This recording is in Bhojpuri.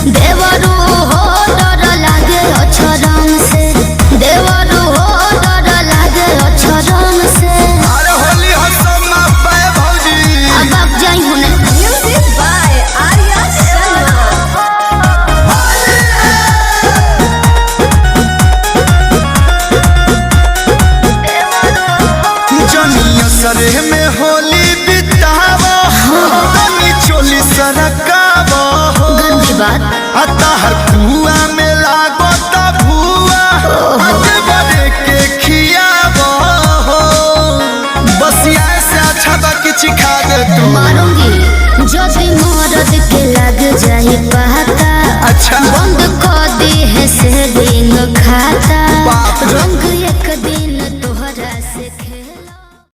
देवरू हो डर लागे अछरम से, देवरू हो डर लागे अछरम से। अरे होली हसम ना पाए भौजी। अब आप जाई होने। Music by Arya Sharma. जनिया सरे में होली बितावा तनी चोली सरकावा गंदी बात। अता हर कुआ में लागो ता भुआ अते बड़े के खियावा बस यहाँ से अच्छा बा किछ खा दे तू। मारूंगी जो भी मरद के लग जाए पता। अच्छा बंद